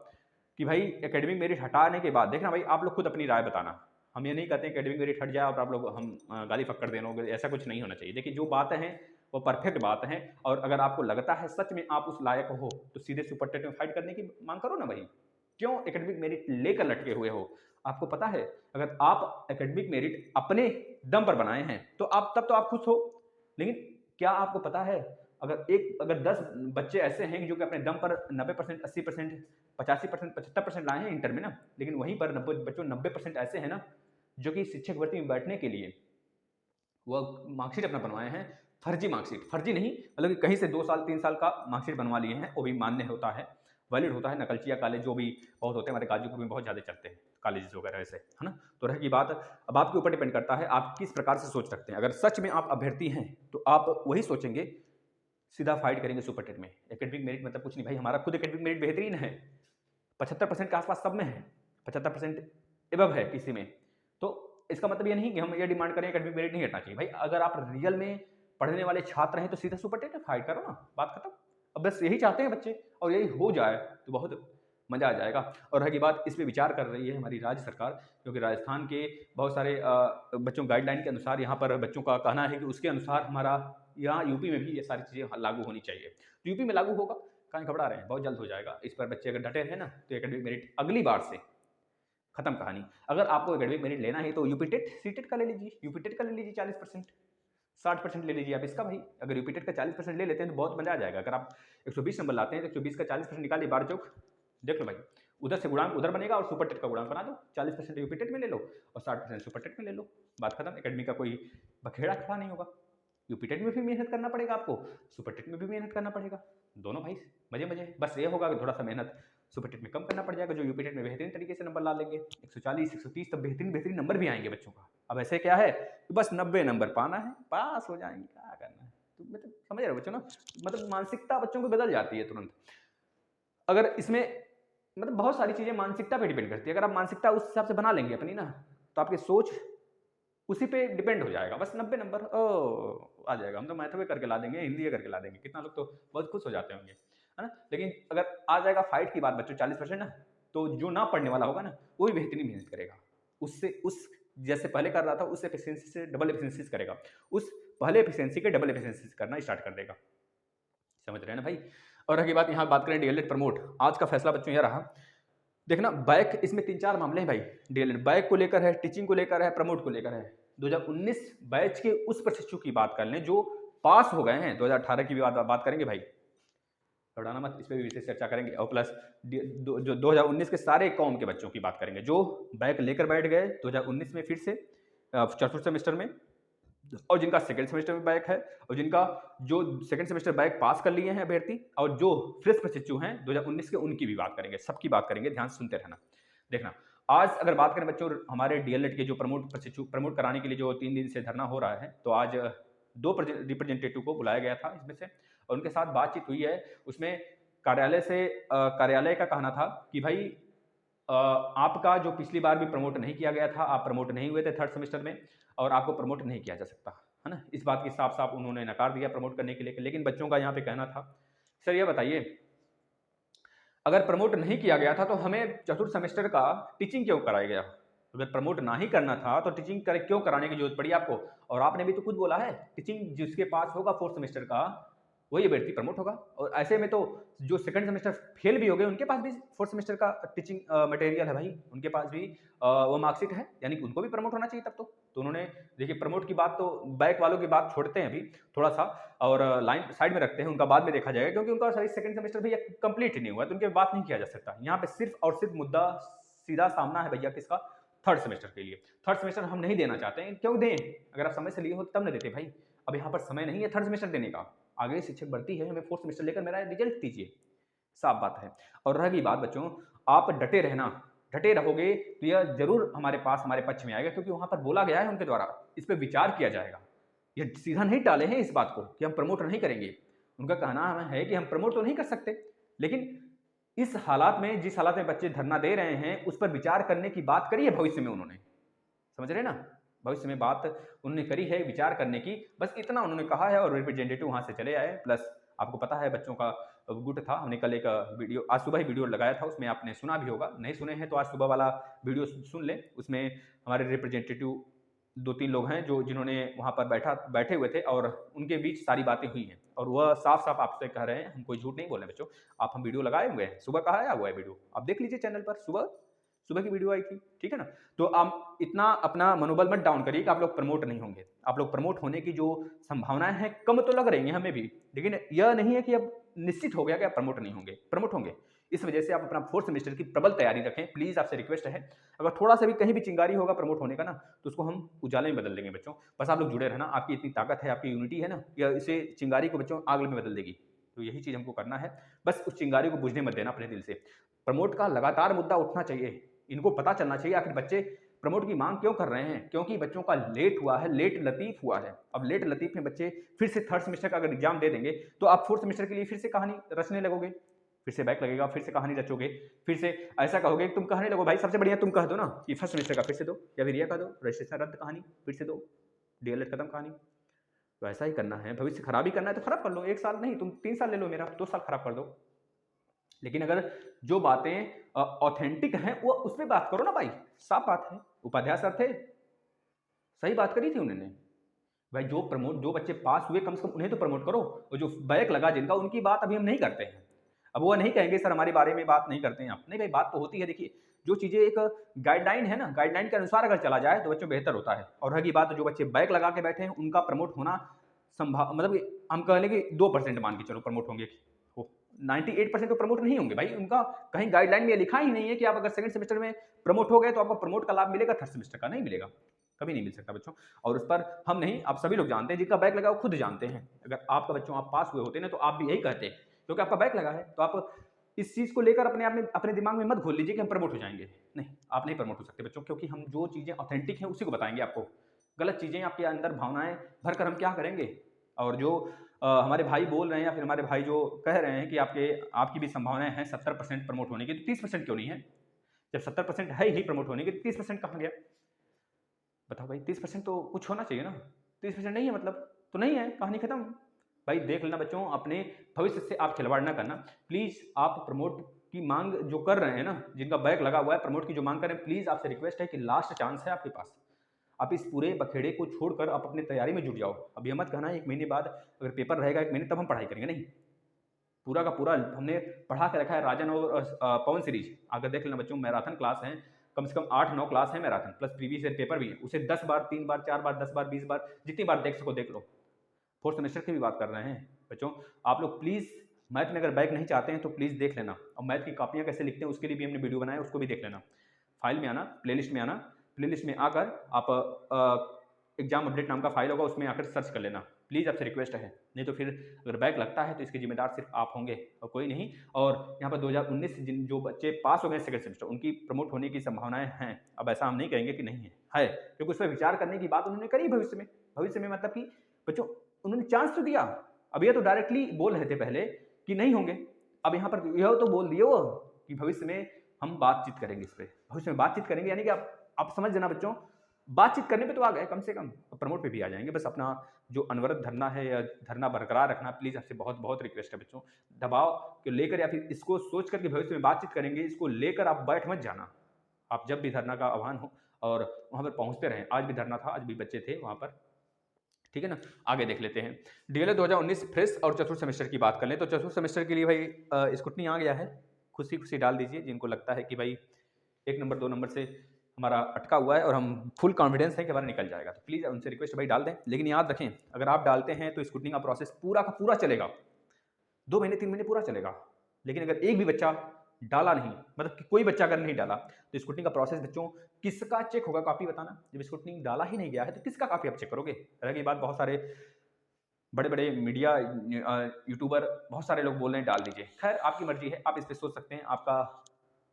कि भाई एकेडमिक मेरिट हटाने के बाद देखना भाई, आप लोग खुद अपनी राय बताना, हम ये नहीं कहते हैं एकेडमिक मेरिट हट जाए और आप लोग हम गाली फक्कड़ देना, ऐसा कुछ नहीं होना चाहिए। देखिए जो बातें हैं वो परफेक्ट बात है, और अगर आपको लगता है सच में आप उस लायक हो तो सीधे सुपर टेट में फाइट करने की मांग करो ना भाई। क्यों एकेडमिक मेरिट लेकर लटके हुए हो? आपको पता है अगर आप एकेडमिक मेरिट अपने दम पर बनाए हैं तो आप तब तो आप खुश हो, लेकिन क्या आपको पता है अगर 10 बच्चे ऐसे हैं जो कि अपने दम पर 90%, 80%, 85%, 75% लाए हैं इंटर में ना, लेकिन वहीं पर 90% ऐसे हैं ना जो कि शिक्षक भर्ती में बैठने के लिए वह मार्कशीट अपना बनवाए हैं, फर्जी मार्कशीट, फर्जी नहीं मतलब कि कहीं से 2 साल 3 साल का मार्कशीट बनवा लिए हैं, वो भी मान्य होता है, वैलिड होता है। नकलचिया कॉलेज जो भी बहुत होते हैं हमारे गाजीपुर में, बहुत ज़्यादा चलते हैं कॉलेजेस वगैरह ऐसे, है ना। तो रहेगी बात, अब आपके ऊपर डिपेंड करता है आप किस प्रकार से सोच रखते हैं। अगर सच में आप अभ्यर्थी हैं तो आप वही सोचेंगे, सीधा फाइट करेंगे सुपर टेट में। एकेडमिक मेरिट मतलब कुछ नहीं भाई, हमारा खुद एकेडमिक मेरिट बेहतरीन है, 75% के आसपास सब में है, 75% एबव है किसी में। तो इसका मतलब ये नहीं कि हम ये डिमांड करें एकेडमिक मेरिट नहीं हटना चाहिए भाई। अगर आप रियल में पढ़ने वाले छात्र हैं तो सीधा सुपर टेट में फाइट करो ना, बात खत्म। अब बस यही चाहते हैं बच्चे, और यही हो जाए तो बहुत मजा आ जाएगा। और रही बात, इस पर विचार कर रही है हमारी राज्य सरकार, क्योंकि राजस्थान के बहुत सारे बच्चों गाइडलाइन के अनुसार यहाँ पर बच्चों का कहना है कि उसके अनुसार हमारा यहाँ यूपी में भी ये सारी चीज़ें लागू होनी चाहिए। तो यूपी में लागू होगा, कहाँ घबरा रहे हैं, बहुत जल्द हो जाएगा। इस पर बच्चे अगर डटे रहे ना तो एकेडमिक मेरिट अगली बार से खत्म कहानी। अगर आपको एकेडमिक मेरिट लेना है तो यूपी टेट सीटेट का ले लीजिए, यूपी टेट का ले लीजिए 40%, 60% ले लीजिए आप इसका भाई। अगर यूपी टेट का 40% ले लेते हैं तो बहुत मजा आ जाएगा। अगर आप 120 नंबर लाते हैं तो 120 का 40% निकालिए, 12 चौक देख लो भाई, उधर से गुणांक उधर बनेगा और सुपर टेट का गुणांक बना दो, 40% यूपी टेट में ले लो और 60% सुपर टेट में ले लो, बात खत्म। एकेडमी का कोई बखेड़ा खड़ा नहीं होगा। यूपी टेट में भी मेहनत करना पड़ेगा आपको, सुपर टेट में भी मेहनत करना पड़ेगा, दोनों भाई मजे मजे। बस ये होगा कि थोड़ा सा मेहनत सुपर टेट में कम करना पड़ जाएगा, जो यूपी टेट में बेहतरीन तरीके से नंबर ला लेंगे, 140 130 तब बेहतरीन नंबर भी आएंगे बच्चों का। अब ऐसे क्या है कि बस 90 नंबर पाना है, पास हो जाएंगे, क्या करना है। तो मतलब समझ रहे हो बच्चों ना, मतलब मानसिकता बच्चों को बदल जाती है तुरंत। अगर इसमें मतलब बहुत सारी चीजें मानसिकता पे डिपेंड करती है। अगर आप मानसिकता उस हिसाब से बना लेंगे अपनी ना, तो आपकी सोच उसी पे डिपेंड हो जाएगा। बस 90 नंबर आ जाएगा, हम तो मैथ में करके ला देंगे, हिंदी करके ला देंगे, कितना लोग तो बहुत खुश हो जाते होंगे, है ना। लेकिन अगर आ जाएगा फाइट की बात बच्चों 40% ना, तो जो ना पढ़ने वाला होगा ना, वो भी बेहतरीन मेहनत करेगा, उससे उस जैसे पहले कर रहा था उस एफिशिएंसी से डबल एफिशिएंसी करेगा, उस पहले एफिशिएंसी के डबल एफिशिएंसी करना स्टार्ट कर देगा। समझ रहे हैं ना भाई। और रही बात, यहाँ बात करें डीएलएड प्रमोट, आज का फैसला बच्चों यह रहा, देखना बैक, इसमें 3-4 मामले हैं भाई। डीएलएड बैक को लेकर है, टीचिंग को लेकर है, प्रमोट को लेकर है। 2019 बैच के उस प्रशिक्षु की बात कर लें जो पास हो गए हैं, 2018 की भी बात करेंगे भाई, घबराना मत, इस पर भी विशेष चर्चा करेंगे। और प्लस जो 2019 के सारे कॉम के बच्चों की बात करेंगे जो बैक लेकर बैठ गए 2019 में फिर से चतुर्थ सेमेस्टर में, और जिनका सेकंड सेमेस्टर में बैक है, और जिनका जो सेकंड सेमेस्टर बैक पास कर लिए हैं अभ्यर्थी, और जो फ्रेश प्रशिक्षु हैं 2019 के, उनकी भी बात करेंगे, सबकी बात करेंगे, ध्यान से सुनते रहना। देखना आज अगर बात करें बच्चों हमारे डीएलएड के जो प्रमोट कराने के लिए जो 3 दिन से धरना हो रहा है, तो आज 2 रिप्रेजेंटेटिव को बुलाया गया था इसमें से, और उनके साथ बातचीत हुई है। उसमें कार्यालय का कहना था कि भाई आपका जो पिछली बार भी प्रमोट नहीं किया गया था, आप प्रमोट नहीं हुए थे थर्ड सेमेस्टर में, और आपको प्रमोट नहीं किया जा सकता, है ना। इस बात की साफ साफ उन्होंने नकार दिया प्रमोट करने के लिए। लेकिन बच्चों का यहाँ पे कहना था, सर ये बताइए अगर प्रमोट नहीं किया गया था तो हमें चतुर्थ सेमेस्टर का टीचिंग क्यों कराया गया? अगर प्रमोट ना ही करना था तो टीचिंग क्यों कराने की जरूरत पड़ी आपको? और आपने भी तो खुद बोला है टीचिंग जिसके पास होगा फोर्थ सेमेस्टर का वही अभ्यर्थी प्रमोट होगा, और ऐसे में तो जो सेकंड सेमेस्टर फेल भी हो गए उनके पास भी फोर्थ सेमेस्टर का टीचिंग मटेरियल है भाई, उनके पास भी वो मार्कशीट है, यानी कि उनको भी प्रमोट होना चाहिए तब तो उन्होंने देखिए प्रमोट की बात तो बैक वालों की बात छोड़ते हैं अभी थोड़ा सा, और लाइन साइड में रखते हैं, उनका बाद में देखा जाएगा, क्योंकि उनका सही सेकंड सेमेस्टर भी कंप्लीट ही नहीं हुआ, तो उनकी बात नहीं किया जा सकता। यहाँ पे सिर्फ और सिर्फ मुद्दा सीधा सामना है भैया किसका? थर्ड सेमेस्टर के लिए। थर्ड सेमेस्टर हम नहीं देना चाहते हैं, क्यों दें? अगर आप समय से लिए हो तब न देते भाई, अब यहाँ पर समय नहीं है थर्ड सेमेस्टर देने का, आगे शिक्षक बढ़ती है, हमें फोर्थ सेमेस्टर लेकर मेरा रिजल्ट दीजिए, साफ बात है। और रही बात बच्चों, आप डटे रहना, डटे रहोगे तो यह जरूर हमारे पास हमारे पक्ष में आएगा, क्योंकि वहां पर बोला गया है उनके द्वारा, इस पर विचार किया जाएगा। ये सीधा नहीं टाले हैं इस बात को कि हम प्रमोट नहीं करेंगे, उनका कहना है कि हम प्रमोट तो नहीं कर सकते, लेकिन इस हालात में, जिस हालात में बच्चे धरना दे रहे हैं उस पर विचार करने की बात करी है भविष्य में उन्होंने, समझ रहे ना, भविष्य में बात उन्होंने करी है विचार करने की, बस इतना उन्होंने कहा है और रिप्रेजेंटेटिव वहां से चले आए। प्लस आपको पता है बच्चों का गुट था, हमने कल एक वीडियो, आज सुबह ही वीडियो लगाया था, उसमें आपने सुना भी होगा, नहीं सुने हैं तो आज सुबह वाला वीडियो सुन लें। उसमें हमारे रिप्रेजेंटेटिव 2-3 लोग हैं जो जिन्होंने वहाँ पर बैठे हुए थे, और उनके बीच सारी बातें हुई हैं, और वह साफ साफ आपसे कह रहे हैं, हम कोई झूठ नहीं बोल रहे बच्चों, हम वीडियो लगाए हुए हैं, सुबह कहा आया हुआ है वीडियो, आप देख लीजिए चैनल पर, सुबह की वीडियो आई थी, ठीक है ना। तो आप इतना अपना मनोबल मत डाउन करिए कि आप लोग प्रमोट नहीं होंगे, आप लोग प्रमोट होने की जो संभावनाएं हैं कम तो लग रही हैं हमें भी, लेकिन यह नहीं है कि अब निश्चित हो गया कि आप प्रमोट नहीं होंगे, प्रमोट होंगे। इस वजह से आप अपना फोर्थ सेमेस्टर की प्रबल तैयारी रखें, प्लीज आपसे रिक्वेस्ट है। अगर थोड़ा सा भी कहीं भी चिंगारी होगा प्रमोट होने का ना, तो उसको हम उजाले में बदल देंगे बच्चों, बस आप लोग जुड़े रहना, आपकी इतनी ताकत है, आपकी यूनिटी है ना, या इसे चिंगारी को बच्चों आग में बदल देगी, तो यही चीज हमको करना है, बस उस चिंगारी को बुझने मत देना अपने दिल से। प्रमोट का लगातार मुद्दा उठना चाहिए, इनको पता चलना चाहिए आखिर बच्चे प्रमोट की मांग क्यों कर रहे हैं, क्योंकि बच्चों का लेट हुआ है, लेट लतीफ हुआ है। अब लेट लतीफ में बच्चे फिर से थर्ड सेमेस्टर का अगर एग्जाम दे देंगे तो आप फोर्थ सेमेस्टर के लिए फिर से कहानी रचने लगोगे, फिर से बैक लगेगा, फिर से कहानी रचोगे, फिर से ऐसा कहोगे तुम कहने लगो भाई सबसे बढ़िया तुम कह दो ना कि फर्स्ट सेमेस्टर का फिर से दो, या फिर यह कह दो रजिस्ट्रेशन रद्द, कहानी फिर से दो, डीएलएड खत्म कहानी। तो ऐसा ही करना है, भविष्य खराब ही करना है तो खराब कर लो, 1 साल नहीं तुम 3 साल ले लो, मेरा 2 साल खराब कर दो, लेकिन अगर जो बातें ऑथेंटिक हैं वो उस पर बात करो ना भाई, साफ बात है। उपाध्याय सर थे, सही बात करी थी उन्होंने, भाई जो बच्चे पास हुए कम से कम उन्हें तो प्रमोट करो, और जो बैक लगा जिनका, उनकी बात अभी हम नहीं करते हैं। अब वो नहीं कहेंगे सर हमारे बारे में बात नहीं करते हैं आप, नहीं भाई बात तो होती है। देखिए जो चीजें एक गाइडलाइन है ना, गाइडलाइन के अनुसार अगर चला जाए तो बच्चों बेहतर होता है। और रही बात जो बच्चे बैक लगा के बैठे हैं उनका प्रमोट होना संभव, मतलब हम कह लें कि 2% मान के चलो प्रमोट होंगे, 98% तो प्रमोट नहीं होंगे भाई, उनका कहीं गाइडलाइन में लिखा ही नहीं है कि आप अगर सेकंड सेमेस्टर में प्रमोट हो गए तो आपको प्रमोट का लाभ मिलेगा, थर्ड सेमेस्टर का नहीं मिलेगा, कभी नहीं मिल सकता बच्चों। और उस पर हम नहीं, आप सभी लोग जानते हैं, जिनका बैक लगा वो खुद जानते हैं। अगर आपका बच्चों आप पास हुए होते ना तो आप भी यही कहते, क्योंकि आपका बैक लगा है। तो आप इस चीज़ को लेकर अपने आप में अपने दिमाग में मत घोल लीजिए कि हम प्रमोट हो जाएंगे। नहीं, आप नहीं प्रमोट हो सकते बच्चों, क्योंकि हम जो चीज़ें ऑथेंटिक हैं उसी को बताएंगे आपको। गलत चीज़ें आपके अंदर भावनाएं भरकर हम क्या करेंगे। और जो हमारे भाई बोल रहे हैं या फिर हमारे भाई जो कह रहे हैं कि आपकी भी संभावनाएं हैं 70% प्रमोट होने की, तो 30% क्यों नहीं है? जब 70% है ही प्रमोट होने की, 30% कहाँ गया? बताओ भाई, 30% तो कुछ होना चाहिए ना। 30% नहीं है मतलब तो नहीं है, कहानी खत्म। भाई देख लेना बच्चों, अपने भविष्य से आप खिलवाड़ ना करना प्लीज। आप प्रमोट की मांग जो कर रहे हैं ना, जिनका बैक लगा हुआ है, प्रमोट की जो मांग कर रहे हैं, प्लीज आपसे रिक्वेस्ट है कि लास्ट चांस है आपके पास। आप इस पूरे बखेड़े को छोड़कर आप अपनी तैयारी में जुट जाओ। अब ये मत कहना 1 महीने बाद अगर पेपर रहेगा 1 महीने तब हम पढ़ाई करेंगे, नहीं। पूरा का पूरा हमने पढ़ा के रखा है राजन और पवन सीरीज। अगर देख लेना बच्चों, मैराथन क्लास है, कम से कम 8-9 क्लास है marathon, plus previous year paper भी है। उसे 10 बार, 3 बार, 4 बार, 10 बार, 20 बार, जितनी बार देख सको देख लो। फोर्थ सेमेस्टर की भी बात कर रहे हैं बच्चों। आप लोग प्लीज़ मैथ में अगर बैक नहीं चाहते हैं तो प्लीज़ देख लेना। और मैथ की कॉपियाँ कैसे लिखते हैं उसके लिए भी हमने वीडियो बनाया, उसको भी देख लेना। फाइल में आना, प्लेलिस्ट में आना, प्लेलिस्ट में आकर आप एग्जाम अपडेट नाम का फाइल होगा, उसमें आकर सर्च कर लेना। प्लीज़ आपसे रिक्वेस्ट है, नहीं तो फिर अगर बैक लगता है तो इसके जिम्मेदार सिर्फ आप होंगे और कोई नहीं। और यहाँ पर 2019 से जो बच्चे पास हो गए सेकंड सेमेस्टर, उनकी प्रमोट होने की संभावनाएं हैं। अब ऐसा हम नहीं कहेंगे कि नहीं है, क्योंकि उस पर विचार करने की बात उन्होंने करी भविष्य में मतलब कि बच्चों उन्होंने चांस तो दिया। अब ये तो डायरेक्टली बोल रहे थे पहले कि नहीं होंगे, अब यहाँ पर यह तो बोल दिए वो कि भविष्य में हम बातचीत करेंगे इस पर, भविष्य में बातचीत करेंगे। यानी कि आप समझ जाना बच्चों, बातचीत करने पे तो आ गए कम से कम, प्रमोट पे भी आ जाएंगे। बस अपना जो अनवरत धरना है या धरना बरकरार रखना, प्लीज आपसे बहुत बहुत रिक्वेस्ट है बच्चों। दबाव को लेकर या फिर इसको सोच कर कि भविष्य में बातचीत करेंगे, इसको लेकर आप बैठ मत जाना। आप जब भी धरना का आह्वान हो और वहां पर पहुंचते रहें। आज भी धरना था, आज भी बच्चे थे वहां पर, ठीक है ना। आगे देख लेते हैं डीएलएड 2019 फ्रेश और चतुर्थ सेमेस्टर की बात कर लें तो चतुर्थ सेमेस्टर के लिए भाई स्कूटनी आ गया है। खुशी खुशी डाल दीजिए जिनको लगता है कि भाई 1 नंबर 2 नंबर से हमारा अटका हुआ है और हम फुल कॉन्फिडेंस है कि हमारा निकल जाएगा, तो प्लीज़ उनसे रिक्वेस्ट भाई डाल दें। लेकिन याद रखें, अगर आप डालते हैं तो स्कूटनी का प्रोसेस पूरा का पूरा चलेगा, 2 महीने 3 महीने पूरा चलेगा। लेकिन अगर एक भी बच्चा डाला नहीं, मतलब कि कोई बच्चा अगर नहीं डाला, तो स्कूटनी का प्रोसेस बच्चों किसका चेक होगा? कॉपी बताना। जब स्कूटनी डाला ही नहीं गया है तो किसका कॉपी आप चेक करोगे? रही बात, बहुत सारे बड़े बड़े मीडिया यूट्यूबर, बहुत सारे लोग बोल रहे हैं डाल दीजिए। खैर आपकी मर्जी है, आप इस पर सोच सकते हैं, आपका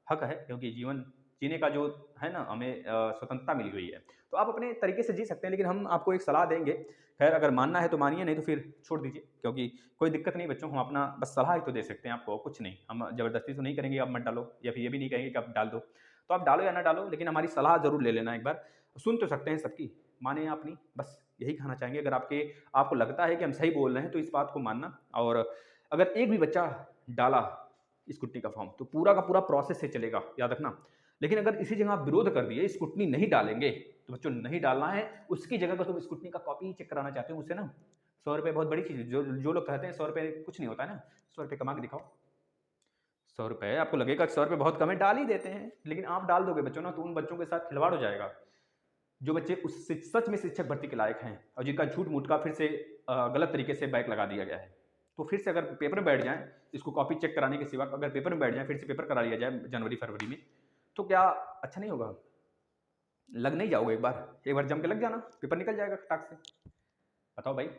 हक है, क्योंकि जीवन जीने का जो है ना, हमें स्वतंत्रता मिली हुई है, तो आप अपने तरीके से जी सकते हैं। लेकिन हम आपको एक सलाह देंगे, खैर अगर मानना है तो मानिए, नहीं तो फिर छोड़ दीजिए, क्योंकि कोई दिक्कत नहीं बच्चों। हम अपना बस सलाह ही तो दे सकते हैं आपको, कुछ नहीं। हम जबरदस्ती तो नहीं करेंगे आप मत डालो, या फिर ये भी नहीं कहेंगे कि आप डाल दो। तो आप डालो या ना डालो, लेकिन हमारी सलाह जरूर ले लेना एक बार। सुन तो सकते हैं सबकी, माने आप नहीं, बस यही कहना चाहेंगे। अगर आपको लगता है कि हम सही बोल रहे हैं तो इस बात को मानना। और अगर एक भी बच्चा डाला स्कूटनी का फॉर्म तो पूरा का पूरा प्रोसेस से चलेगा, याद रखना। लेकिन अगर इसी जगह आप विरोध कर दिए, स्कूटनी नहीं डालेंगे, तो बच्चों नहीं डालना है। उसकी जगह पर तुम स्कूटनी का कॉपी चेक कराना चाहते हो मुझसे ना, 100 रुपये बहुत बड़ी चीज़ है। जो लोग कहते हैं 100 रुपये कुछ नहीं होता है ना, 100 रुपये कमा के दिखाओ। 100 रुपये आपको लगेगा 100 रुपये बहुत कम है, डाल ही देते हैं। लेकिन आप डाल दोगे बच्चों ना, तो उन बच्चों के साथ खिलवाड़ हो जाएगा जो बच्चे उस सच में शिक्षक भर्ती के लायक हैं और जिनका झूठ मूठ का फिर से गलत तरीके से बैक लगा दिया गया है। तो फिर से अगर पेपर में बैठ जाएं, इसको कॉपी चेक कराने के सिवा अगर पेपर में बैठ जाएं, फिर से पेपर करा लिया जाए जनवरी फरवरी में, तो क्या अच्छा नहीं होगा? लग नहीं जाओगे? एक बार जम के लग जाना, पेपर निकल जाएगा खटाक से। बताओ भाई,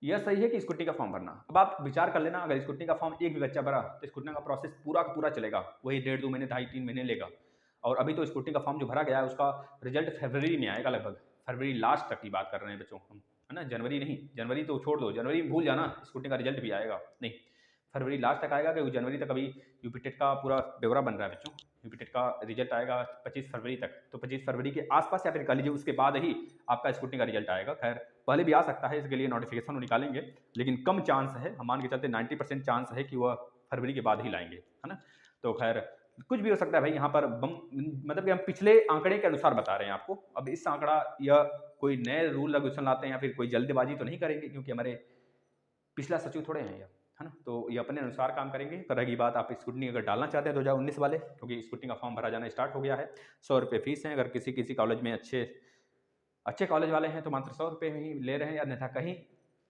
यह सही है कि स्कूटी का फॉर्म भरना? अब आप विचार कर लेना, अगर स्कूटी का फॉर्म एक भी बच्चा भरा तो स्कूटी का प्रोसेस पूरा का पूरा चलेगा, वही 1.5-2 महीने, 2.5-3 महीने लेगा। और अभी तो स्कूटी का फॉर्म जो भरा गया है उसका रिजल्ट फरवरी में आएगा, लगभग फरवरी लास्ट तक की बात कर रहे हैं बच्चों हम, है ना। जनवरी नहीं, जनवरी तो छोड़ दो, जनवरी भूल जाना, स्कूटी का रिजल्ट भी आएगा नहीं, फरवरी लास्ट तक आएगा। क्योंकि जनवरी तक अभी यूपी टेट का पूरा ब्यौरा बन रहा है बच्चों। यूपी टेट का रिजल्ट आएगा 25 फरवरी तक, तो 25 फरवरी के आसपास या फिर कह लीजिए उसके बाद ही आपका स्कूटी का रिजल्ट आएगा। खैर पहले भी आ सकता है, इसके लिए नोटिफिकेशन निकालेंगे, लेकिन कम चांस है, हम मान के चलते 90% चांस है कि वह फरवरी के बाद ही लाएंगे, है ना। तो खैर कुछ भी हो सकता है भाई, यहाँ पर मतलब कि हम पिछले आंकड़े के अनुसार बता रहे हैं आपको। अब इस आंकड़ा या कोई नए रूल रेगुलेशन लाते हैं या फिर कोई जल्दबाजी तो नहीं करेंगे, क्योंकि हमारे पिछला सचिव थोड़े हैं ये, है ना। तो ये अपने अनुसार काम करेंगे। तो रहेगी बात, आप स्कूटनी अगर डालना चाहते हैं 2019 वाले, क्योंकि स्कूटनी का फॉर्म भरा जाना स्टार्ट हो गया है। 100 रुपये फीस है। अगर किसी कॉलेज में अच्छे कॉलेज वाले हैं तो मात्र 100 रुपये ही ले रहे हैं, अन्यथा कहीं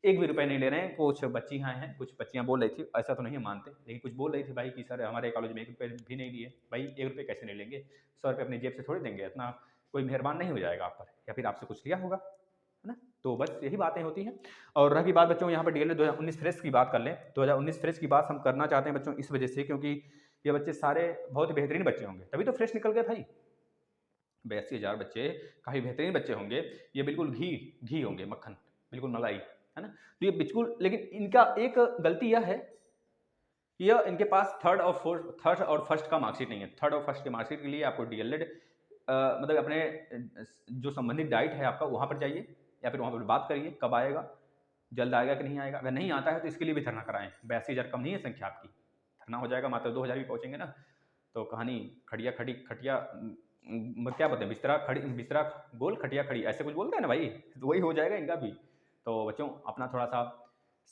एक भी रुपये नहीं ले रहे हैं। कुछ बच्चियाँ हैं, कुछ बच्चियाँ बोल रही थी, ऐसा तो नहीं मानते, लेकिन कुछ बोल रही थी भाई कि सर हमारे कॉलेज में 1 रुपये भी नहीं लिए। भाई 1 रुपये कैसे नहीं लेंगे? 100 रुपये अपनी जेब से थोड़ी देंगे, इतना कोई मेहरबान नहीं हो जाएगा आप पर, या फिर आपसे कुछ लिया होगा, है ना? तो बस यही बातें होती हैं। और रही बात बच्चों यहाँ पर डीएलएड 2019 फ्रेश की बात कर लें, 2019 फ्रेश की बात हम करना चाहते हैं बच्चों इस वजह से, क्योंकि ये बच्चे सारे बहुत ही बेहतरीन बच्चे होंगे, तभी तो फ्रेश निकल गए भाई। 82,000 बच्चे काफ़ी बेहतरीन बच्चे होंगे, ये बिल्कुल घी होंगे, मक्खन, बिल्कुल मलाई, है ना? तो ये बिल्कुल, लेकिन इनका एक गलती यह है कि यह इनके पास थर्ड और फर्स्ट का मार्कशीट नहीं है। थर्ड और फर्स्ट के मार्कशीट के लिए आपको डीएलएड मतलब अपने जो संबंधित डाइट है आपका, वहाँ पर जाइए या फिर वहाँ पर बात करिए कब आएगा, जल्द आएगा कि नहीं आएगा। अगर नहीं आता है तो इसके लिए भी धरना कराएँ। 82,000 कम नहीं है संख्या आपकी, धरना हो जाएगा, मात्र 2,000 भी पहुँचेंगे ना तो कहानी खटिया क्या बोलते हैं, बिस्तरा गोल खटिया खड़ी, ऐसे कुछ बोलते हैं ना भाई, तो वही हो जाएगा इनका भी। तो बच्चों अपना थोड़ा सा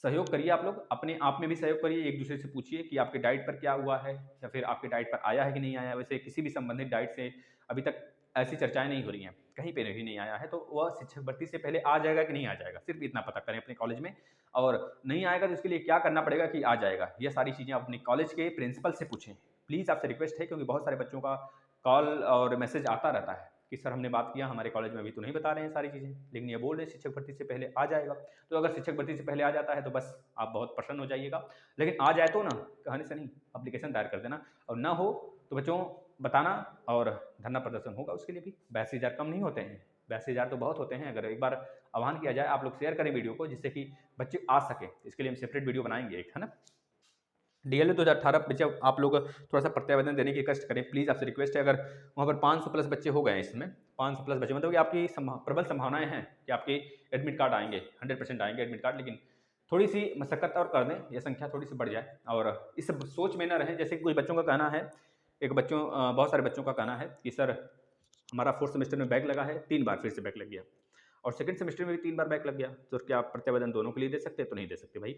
सहयोग करिए, आप लोग अपने आप में भी सहयोग करिए, एक दूसरे से पूछिए कि आपके डाइट पर क्या हुआ है, या फिर आपके डाइट पर आया है कि नहीं आया। वैसे किसी भी संबंधित डाइट से अभी तक ऐसी चर्चाएं नहीं हो रही हैं, कहीं पे नहीं आया है, तो वह शिक्षक भर्ती से पहले आ जाएगा कि नहीं आ जाएगा, सिर्फ इतना पता करें अपने कॉलेज में। और नहीं आएगा तो इसके लिए क्या करना पड़ेगा कि आ जाएगा, ये सारी चीज़ें अपने कॉलेज के प्रिंसिपल से पूछें। प्लीज़ आपसे रिक्वेस्ट है, क्योंकि बहुत सारे बच्चों का कॉल और मैसेज आता रहता है कि सर हमने बात किया, हमारे कॉलेज में अभी तो नहीं बता रहे हैं सारी चीज़ें, लेकिन ये बोल रहे हैं शिक्षक भर्ती से पहले आ जाएगा। तो अगर शिक्षक भर्ती से पहले आ जाता है तो बस आप बहुत प्रसन्न हो जाइएगा, लेकिन आ जाए तो ना कहानी से नहीं, एप्लीकेशन दायर कर देना, और ना हो तो बच्चों बताना, और धरना प्रदर्शन होगा उसके लिए भी। 82,000 कम नहीं होते हैं, 82,000 तो बहुत होते हैं। अगर एक बार आह्वान किया जाए, आप लोग शेयर करें वीडियो को, जिससे कि बच्चे आ सके, इसके लिए हम सेपरेट वीडियो बनाएंगे एक, है ना? डीएलएड 2018 बच्चे आप लोग थोड़ा सा प्रत्यावेदन देने की कष्ट करें, प्लीज़ आपसे रिक्वेस्ट है। अगर वहाँ पर 500 प्लस बच्चे हो गए हैं इसमें, 500 प्लस बच्चे, मतलब कि आपकी प्रबल संभावनाएं हैं कि आपके एडमिट कार्ड आएंगे, 100% आएंगे एडमिट कार्ड, लेकिन थोड़ी सी मशक्कत और कर दें, यह संख्या थोड़ी सी बढ़ जाए, और इस सोच में न रहें। जैसे कि कुछ बच्चों का कहना है, बहुत सारे बच्चों का कहना है कि सर हमारा 4th सेमेस्टर में बैक लगा है, 3 बार फिर से बैक लग गया, और 2nd सेमेस्टर में भी 3 बार बैक लग गया, तो क्या आप प्रत्यावेदन दोनों के लिए दे सकते हैं? तो नहीं दे सकते भाई।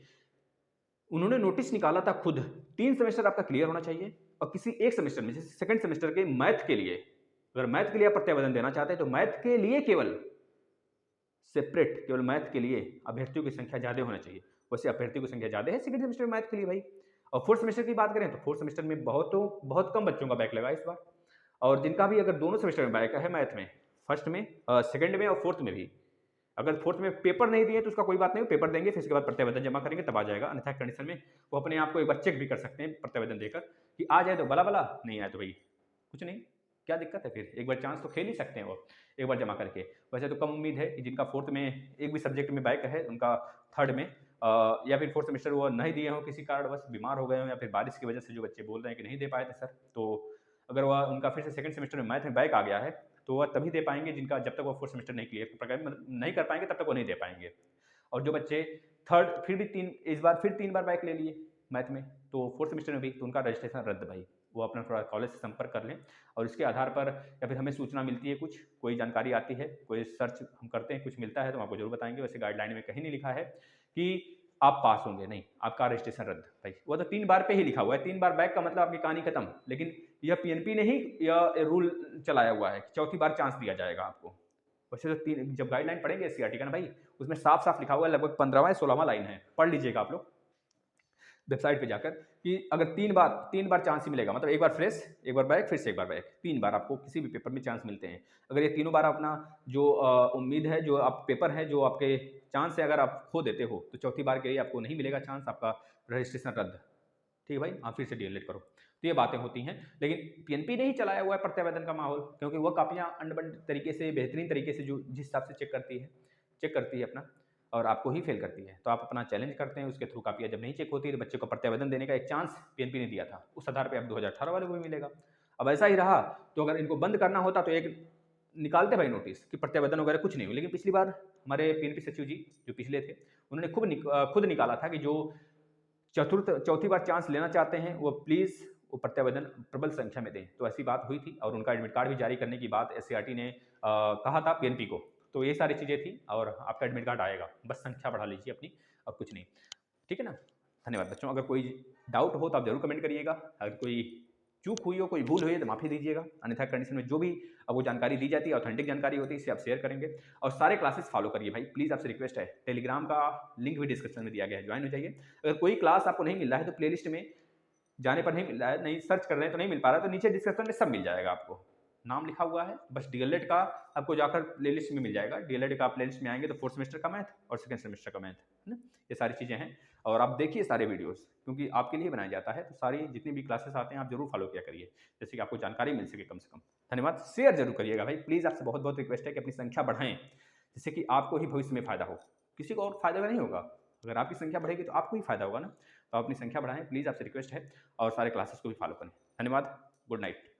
उन्होंने नोटिस निकाला था खुद, 3 सेमेस्टर आपका क्लियर होना चाहिए, और किसी एक सेमेस्टर में, जैसे सेकंड सेमेस्टर के मैथ के लिए, अगर मैथ के लिए आप प्रत्यावेदन देना चाहते हैं तो मैथ के लिए केवल सेपरेट, केवल मैथ के लिए अभ्यर्थियों की संख्या ज़्यादा होना चाहिए। वैसे अभ्यर्थियों की संख्या ज़्यादा है सेकंड सेमेस्टर में मैथ के लिए भाई। और 4th सेमेस्टर की बात करें तो 4th सेमेस्टर में बहुत कम बच्चों का बैक लगा इस बार, और जिनका भी अगर दोनों सेमेस्टर में बैक है मैथ में, फर्स्ट में, सेकंड में और 4th में भी, अगर 4th में पेपर नहीं दिए तो उसका कोई बात नहीं, पेपर देंगे फिर उसके बाद प्रत्यावेदन जमा करेंगे तब आ जाएगा, अन्यथा कंडीशन में वो अपने आप को एक बार चेक भी कर सकते हैं प्रत्यावेदन देकर कि आ जाए तो भला भला, नहीं आए तो भाई कुछ नहीं, क्या दिक्कत है, फिर एक बार चांस तो खेल ही सकते हैं वो एक बार जमा करके। वैसे तो कम उम्मीद है कि जिनका 4th में एक भी सब्जेक्ट में बैक है, उनका 3rd में या फिर 4th सेमेस्टर वो नहीं दिए हों, किसी कारणवश बीमार हो गए हों, या फिर बारिश की वजह से जो बच्चे बोल रहे हैं कि नहीं दे पाए थे सर, तो अगर वह उनका फिर से सेकंड सेमेस्टर में मैथ में बैक आ गया है तो वह तभी दे पाएंगे, जिनका जब तक वो 4th सेमेस्टर नहीं क्लियर मतलब नहीं कर पाएंगे तब तक वो नहीं दे पाएंगे। और जो बच्चे 3rd फिर भी इस बार फिर 3 बार बैक ले लिए मैथ में, तो 4th सेमेस्टर में भी, तो उनका रजिस्ट्रेशन रद्द भाई। वो अपना थोड़ा कॉलेज से संपर्क कर लें, और इसके आधार पर, या फिर हमें सूचना मिलती है, कुछ कोई जानकारी आती है, कोई सर्च हम करते हैं, कुछ मिलता है तो आपको जरूर बताएंगे। वैसे गाइडलाइन में कहीं नहीं लिखा है कि आप पास होंगे, नहीं, आपका रजिस्ट्रेशन रद्द भाई। वो तो 3 बार पे ही लिखा हुआ है, 3 बार बैक का मतलब आपकी कहानी खत्म। लेकिन यह पीएनपी ने ही यह रूल चलाया हुआ है कि 4थी बार चांस दिया जाएगा आपको। वैसे तो जब गाइडलाइन पढ़ेंगे एससीईआरटी का ना भाई, उसमें साफ साफ लिखा हुआ है, लगभग 15वां या 16वां लाइन है, पढ़ लीजिएगा आप लोग वेबसाइट पे जाकर, कि अगर 3 बार चांस ही मिलेगा, मतलब एक बार फ्रेश, एक बार बैक, फिर से एक बार बैक, 3 बार आपको किसी भी पेपर में चांस मिलते हैं। अगर ये तीनों बार अपना जो उम्मीद है, जो आप पेपर है, जो आपके चांस है, अगर आप खो देते हो तो 4थी बार के लिए आपको नहीं मिलेगा चांस, आपका रजिस्ट्रेशन रद्द। ठीक है भाई, आप फिर से डीएलएड करो। तो ये बातें होती हैं, लेकिन पीएनपी ने ही चलाया हुआ है प्रत्यावेदन का माहौल, क्योंकि वह कापियाँ अंड तरीके से, बेहतरीन तरीके से, जो जिस हिसाब से चेक करती है अपना, और आपको ही फेल करती है। तो आप अपना चैलेंज करते हैं, उसके थ्रू कापियाँ जब नहीं चेक होती तो बच्चे को प्रत्यावेदन देने का एक चांस पीएनपी ने दिया था, उस आधार पर अब 2018 वाले को भी मिलेगा। अब ऐसा ही रहा तो अगर इनको बंद करना होता तो एक निकालते भाई नोटिस कि प्रत्यावेदन वगैरह कुछ नहीं हुई। लेकिन पिछली बार हमारे पीएनपी सचिव जी जो पिछले थे, उन्होंने खुद निकाला था कि जो चौथी बार चांस लेना चाहते हैं वो प्लीज़ वो प्रत्यावेदन प्रबल संख्या में दें। तो ऐसी बात हुई थी, और उनका एडमिट कार्ड भी जारी करने की बात एससीईआरटी ने कहा था पीएनपी को। तो ये सारी चीज़ें थी, और आपका एडमिट कार्ड आएगा, बस संख्या बढ़ा लीजिए अपनी, और कुछ नहीं। ठीक है ना? धन्यवाद बच्चों। अगर कोई डाउट हो तो आप जरूर कमेंट करिएगा। अगर कोई चूक हुई हो, कोई भूल हुई है तो माफ़ी दीजिएगा। अन्यथा कंडीशन में जो भी वो जानकारी दी जाती है, ऑथेंटिक जानकारी होती है, इसे आप शेयर करेंगे और सारे क्लासेस फॉलो करिए भाई। प्लीज़ आपसे रिक्वेस्ट है, टेलीग्राम का लिंक भी डिस्क्रिप्शन में दिया गया है, ज्वाइन हो जाइए। अगर कोई क्लास आपको नहीं मिल रहा है तो प्लेलिस्ट में जाने पर नहीं मिल रहा है, नहीं सर्च कर रहे हैं तो नहीं मिल पा रहा है, तो नीचे डिस्क्रिप्शन में सब मिल जाएगा, आपको नाम लिखा हुआ है, बस डीएलएड का आपको जाकर प्लेलिस्ट में मिल जाएगा। डीएलएड का प्लेलिस्ट में आएंगे तो 4th सेमेस्टर का मैथ और 2nd सेमेस्टर का मैथ है ना, ये सारी चीज़ें हैं। और आप देखिए सारे वीडियोस, क्योंकि आपके लिए बनाया जाता है, तो सारी जितनी भी क्लासेस आते हैं आप जरूर फॉलो किया करिए, जैसे कि आपको जानकारी मिल सके कम से कम। धन्यवाद। शेयर जरूर करिएगा भाई, प्लीज़ आपसे बहुत बहुत रिक्वेस्ट है कि अपनी संख्या बढ़ाएं, जिससे कि आपको ही भविष्य में फायदा हो, किसी को और फायदा नहीं होगा। अगर आपकी संख्या बढ़ेगी तो आपको ही फायदा होगा ना, तो अपनी संख्या बढ़ाएं प्लीज़, आपसे रिक्वेस्ट है। और सारे क्लासेस को भी फॉलो करें। धन्यवाद। Good night.